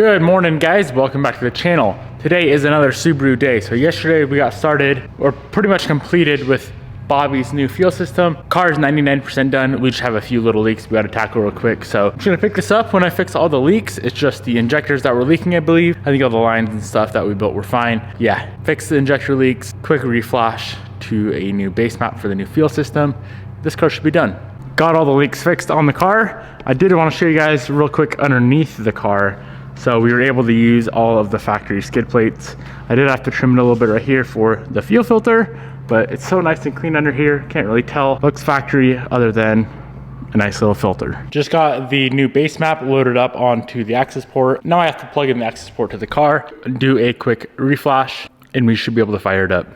Good morning, guys. Welcome back to the channel. Today is another Subaru day. So yesterday we got started, or pretty much completed with Bobby's new fuel system. Car is 99% done. We just have a few little leaks we got to tackle real quick. So I'm just gonna pick this up when I fix all the leaks. It's just the injectors that were leaking, I believe. I think all the lines and stuff that we built were fine. Yeah, fix the injector leaks, quick reflash to a new base map for the new fuel system. This car should be done. Got all the leaks fixed on the car. I did want to show you guys real quick underneath the car. So we were able to use all of the factory skid plates. I did have to trim it a little bit right here for the fuel filter, but it's so nice and clean under here. Can't really tell. Looks factory other than a nice little filter. Just got the new base map loaded up onto the access port. Now I have to plug in the access port to the car, do a quick reflash, and we should be able to fire it up.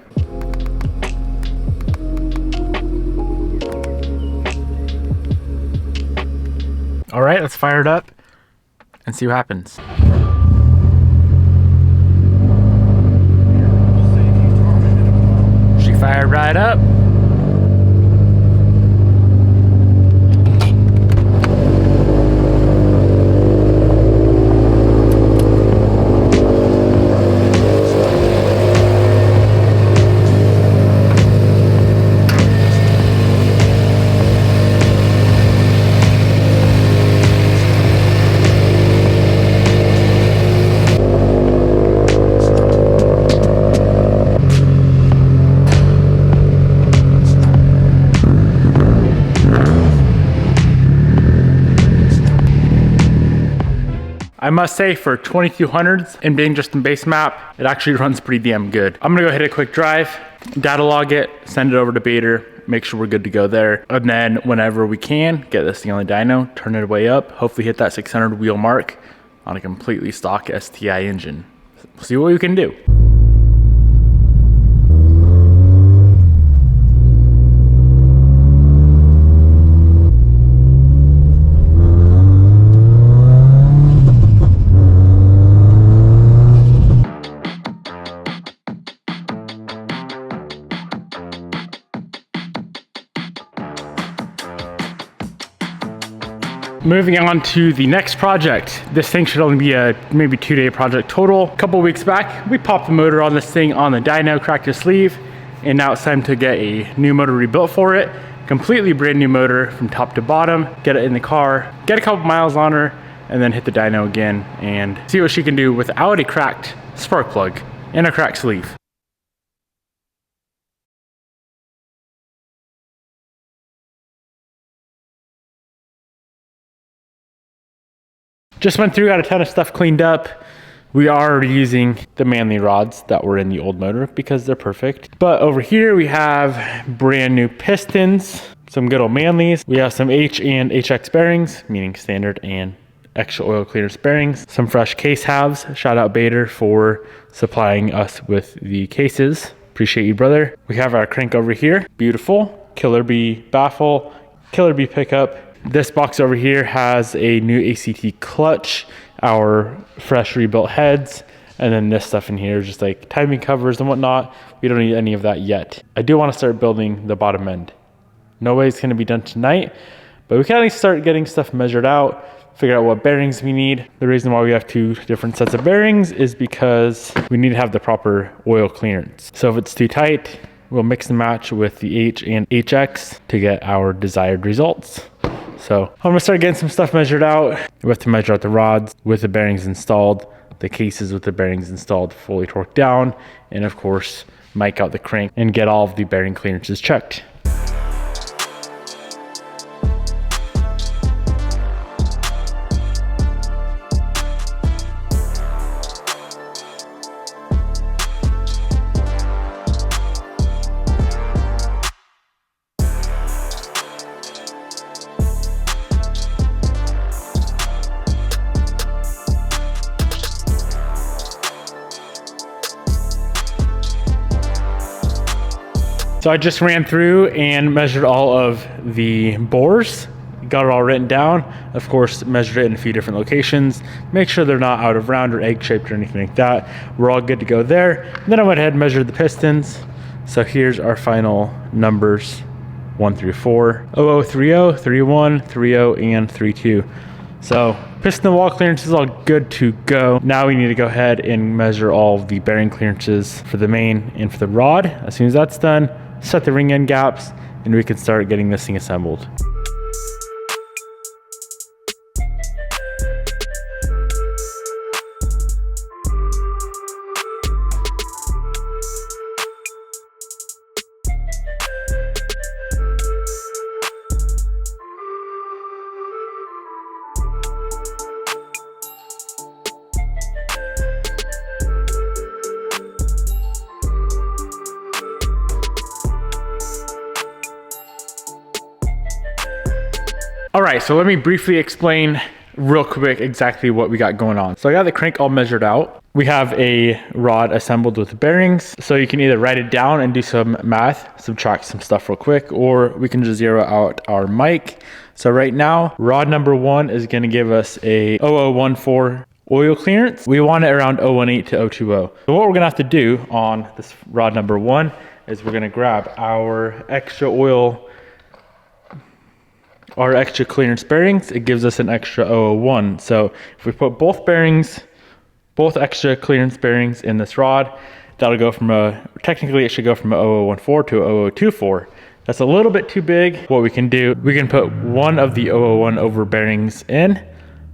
All right, let's fire it up and see what happens. She fired right up. I must say, for 2200s and being just in base map, it actually runs pretty damn good. I'm gonna go hit a quick drive, data log it, send it over to Bader, make sure we're good to go there. And then whenever we can, get this thing on the dyno, turn it way up, hopefully hit that 600 wheel mark on a completely stock STI engine. We'll see what we can do. Moving on to the next project. This thing should only be a maybe 2-day project total. A couple weeks back, we popped the motor on this thing on the dyno, cracked the sleeve, and now it's time to get a new motor rebuilt for it. Completely brand new motor from top to bottom, get it in the car, get a couple miles on her, and then hit the dyno again and see what she can do without a cracked spark plug and a cracked sleeve. Just went through, got a ton of stuff cleaned up. We are using the Manley rods that were in the old motor because they're perfect. But over here we have brand new pistons, some good old Manleys. We have some H and HX bearings, meaning standard and extra oil clearance bearings. Some fresh case halves. Shout out Bader for supplying us with the cases. Appreciate you, brother. We have our crank over here. Beautiful. Killer Bee baffle, Killer Bee pickup. This box over here has a new ACT clutch, our fresh rebuilt heads, and then this stuff in here is just like timing covers and whatnot. We don't need any of that yet. I do want to start building the bottom end. No way it's going to be done tonight, but we can at least start getting stuff measured out, figure out what bearings we need. The reason why we have 2 different sets of bearings is because we need to have the proper oil clearance. So if it's too tight, we'll mix and match with the H and HX to get our desired results. So I'm gonna start getting some stuff measured out. We have to measure out the rods with the bearings installed, the cases with the bearings installed, fully torqued down, and of course, mic out the crank and get all of the bearing clearances checked. So I just ran through and measured all of the bores, got it all written down. Of course, measured it in a few different locations, make sure they're not out of round or egg shaped or anything like that. We're all good to go there. And then I went ahead and measured the pistons. So here's our final numbers, 1 through 4, 0030, 31, 30, and 32. So Piston wall clearance is all good to go. Now we need to go ahead and measure all the bearing clearances for the main and for the rod. As soon as that's done, set the ring end gaps, and we can start getting this thing assembled. All right, so let me briefly explain real quick exactly what we got going on. So I got the crank all measured out. We have a rod assembled with bearings. So you can either write it down and do some math, subtract some stuff real quick, or we can just zero out our mic. So right now, rod number 1 is gonna give us a 0014 oil clearance. We want it around 018 to 020. So what we're gonna have to do on this rod number 1 is we're gonna grab our extra clearance bearings. It gives us an extra 001. So if we put both extra clearance bearings in this rod, that'll go from technically it should go from a 0014 to a 0024. That's a little bit too big. What we can do, we can put one of the 001 over bearings in.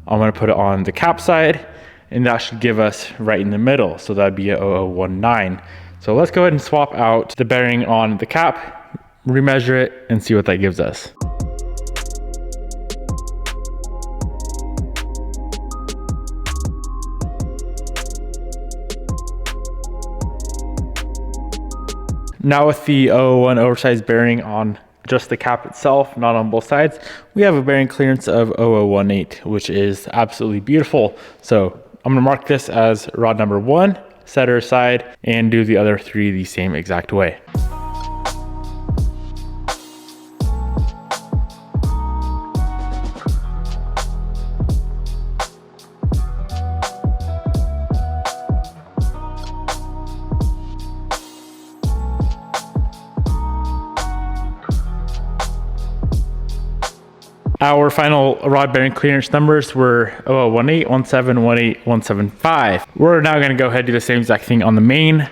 I'm gonna put it on the cap side, and that should give us right in the middle. So that'd be a 0019. So let's go ahead and swap out the bearing on the cap, remeasure it, and see what that gives us. Now with the 001 oversized bearing on just the cap itself, not on both sides, we have a bearing clearance of 0018, which is absolutely beautiful. So I'm gonna mark this as rod number 1, set her aside, and do the other 3 the same exact way. Our final rod bearing clearance numbers were 0018, 17, 18, 175. We're now gonna go ahead and do the same exact thing on the main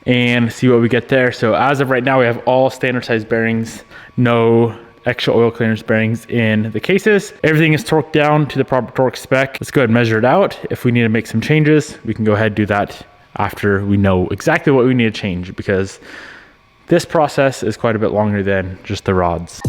and see what we get there. So as of right now, we have all standard size bearings, no extra oil clearance bearings in the cases. Everything is torqued down to the proper torque spec. Let's go ahead and measure it out. If we need to make some changes, we can go ahead and do that after we know exactly what we need to change, because this process is quite a bit longer than just the rods.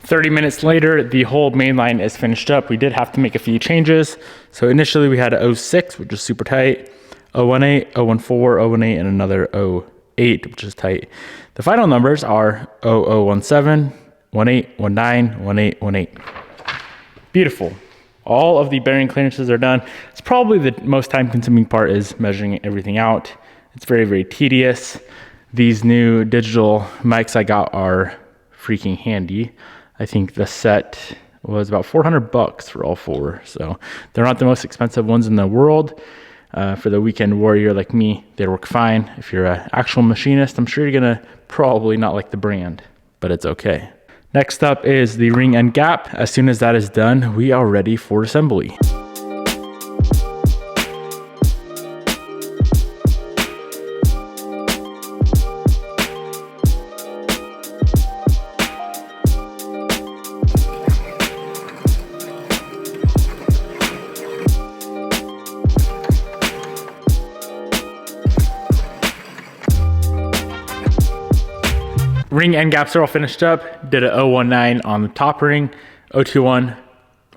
30 minutes later, the whole main line is finished up. We did have to make a few changes. So initially we had a 06, which is super tight, 018, 014, 018, and another 08, which is tight. The final numbers are 0017, 18, 19, 18, 18. Beautiful. All of the bearing clearances are done. It's probably the most time consuming part is measuring everything out. It's very, very tedious. These new digital mics I got are freaking handy. I think the set was about $400 for all 4. So they're not the most expensive ones in the world. For the weekend warrior like me, they work fine. If you're an actual machinist, I'm sure you're gonna probably not like the brand, but it's okay. Next up is the ring end gap. As soon as that is done, we are ready for assembly. Ring end gaps are all finished up. Did a 019 on the top ring, 021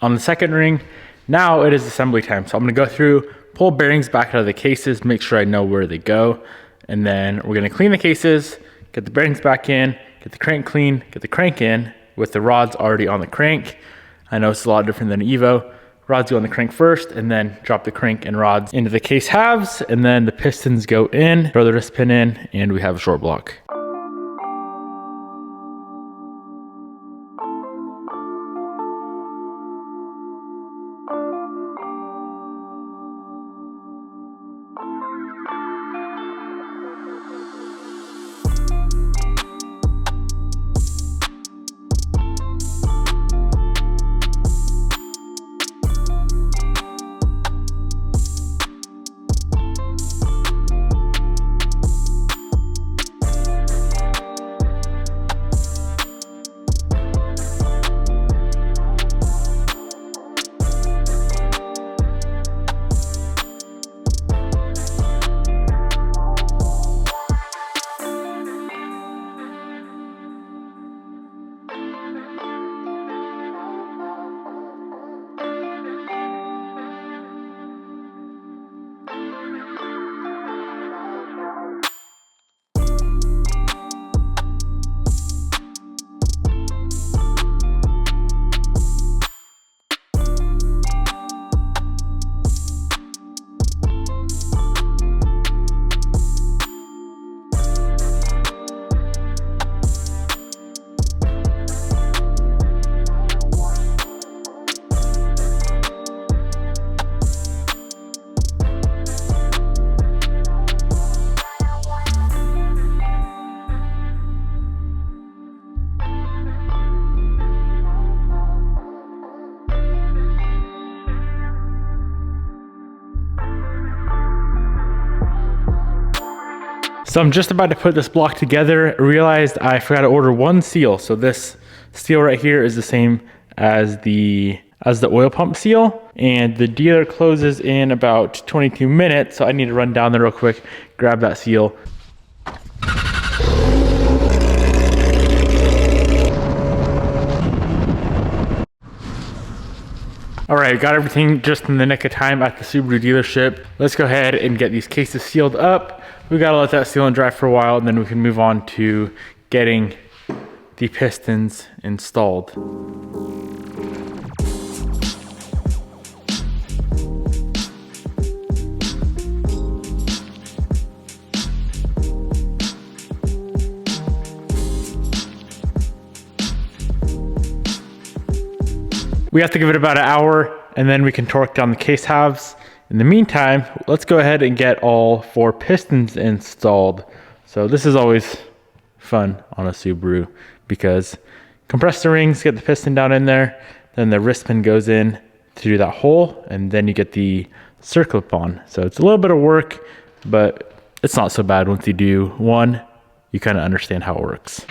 on the second ring. Now it is assembly time. So I'm gonna go through, pull bearings back out of the cases, make sure I know where they go. And then we're gonna clean the cases, get the bearings back in, get the crank clean, get the crank in with the rods already on the crank. I know it's a lot different than an Evo. Rods go on the crank first, and then drop the crank and rods into the case halves, and then the pistons go in, throw the wrist pin in, and we have a short block. So I'm just about to put this block together. I realized I forgot to order one seal. So this seal right here is the same as the oil pump seal, and the dealer closes in about 22 minutes. So I need to run down there real quick, grab that seal. All right, got everything just in the nick of time at the Subaru dealership. Let's go ahead and get these cases sealed up. We gotta let that seal and dry for a while, and then we can move on to getting the pistons installed. We have to give it about an hour, and then we can torque down the case halves. In the meantime, let's go ahead and get all 4 pistons installed. So this is always fun on a Subaru because compress the rings, get the piston down in there, then the wrist pin goes in to do that hole, and then you get the circlip on. So it's a little bit of work, but it's not so bad once you do one. You kind of understand how it works.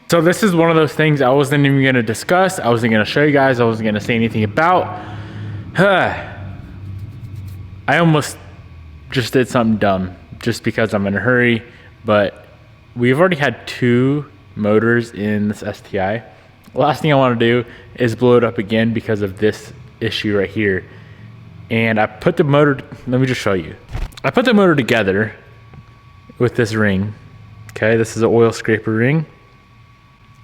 So this is one of those things I wasn't even gonna discuss. I wasn't gonna show you guys. I wasn't gonna say anything about. I I almost just did something dumb just because I'm in a hurry, but we've already had 2 motors in this STI. Last thing I want to do is blow it up again because of this issue right here. And I put the motor, let me just show you. I put the motor together with this ring. Okay, this is an oil scraper ring.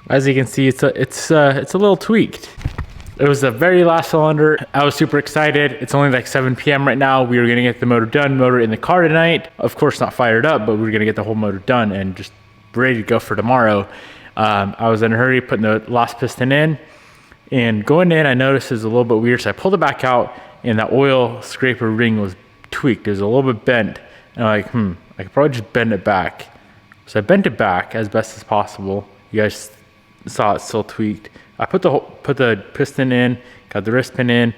As you can see, it's a little tweaked. It was the very last cylinder. I was super excited. It's only like 7 p.m. right now. We were gonna get the motor done, motor in the car tonight. Of course, not fired up, but we were gonna get the whole motor done and just ready to go for tomorrow. I was in a hurry putting the last piston in, and going in, I noticed it was a little bit weird. So I pulled it back out, and that oil scraper ring was tweaked. It was a little bit bent. And I'm like, I could probably just bend it back. So I bent it back as best as possible. You guys saw it still tweaked. I put the piston in, got the wrist pin in,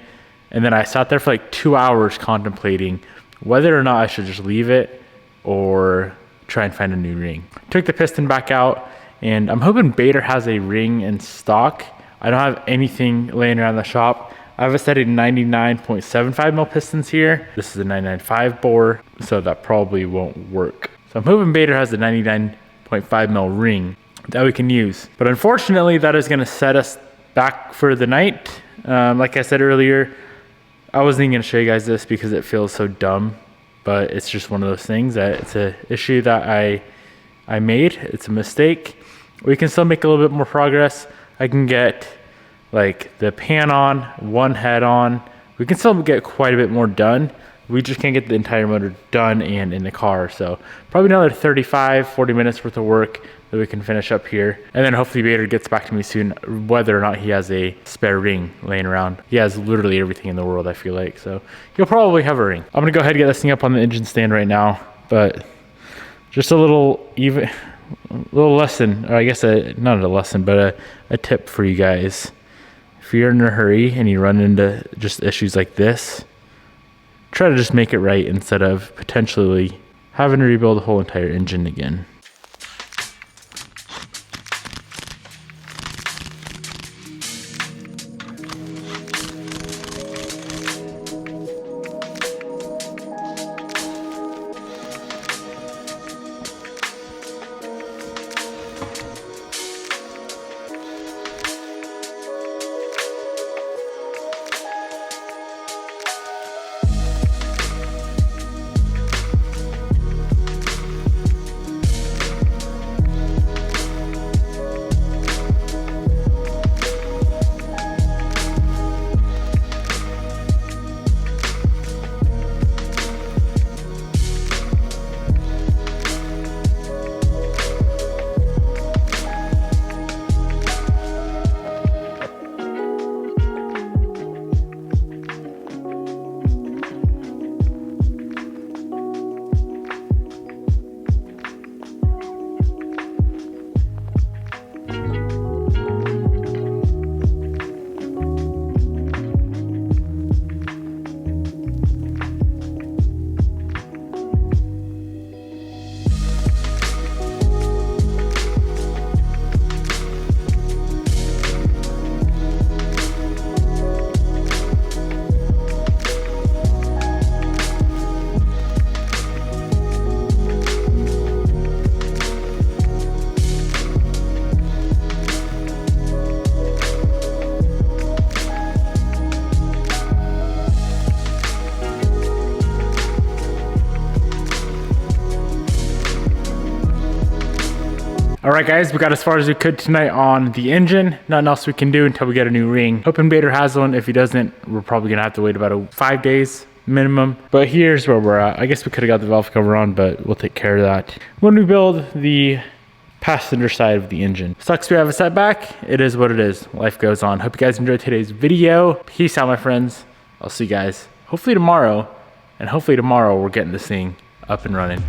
and then I sat there for like 2 hours contemplating whether or not I should just leave it or try and find a new ring. Took the piston back out, and I'm hoping Bader has a ring in stock. I don't have anything laying around the shop. I have a set of 99.75 mil pistons here. This is a 995 bore, so that probably won't work. So I'm hoping Bader has a 99.5 mil ring that we can use. But unfortunately, that is gonna set us back for the night. Like I said earlier, I wasn't even gonna show you guys this because it feels so dumb, but it's just one of those things that it's an issue that I made. It's a mistake. We can still make a little bit more progress. I can get like the pan on, one head on. We can still get quite a bit more done. We just can't get the entire motor done and in the car. So probably another 35, 40 minutes worth of work that we can finish up here. And then hopefully Bader gets back to me soon, whether or not he has a spare ring laying around. He has literally everything in the world, I feel like. So he'll probably have a ring. I'm gonna go ahead and get this thing up on the engine stand right now, but just a little lesson, or I guess not a lesson, but a tip for you guys. If you're in a hurry and you run into just issues like this, try to just make it right instead of potentially having to rebuild the whole entire engine again. All right, guys, we got as far as we could tonight on the engine. Nothing else we can do until we get a new ring. Hoping Bader has one. If he doesn't, we're probably gonna have to wait about 5 days minimum. But here's where we're at. I guess we could have got the valve cover on, but we'll take care of that when we build the passenger side of the engine. Sucks we have a setback. It is what it is. Life goes on. Hope you guys enjoyed today's video. Peace out, my friends. I'll see you guys hopefully tomorrow. And hopefully tomorrow we're getting this thing up and running.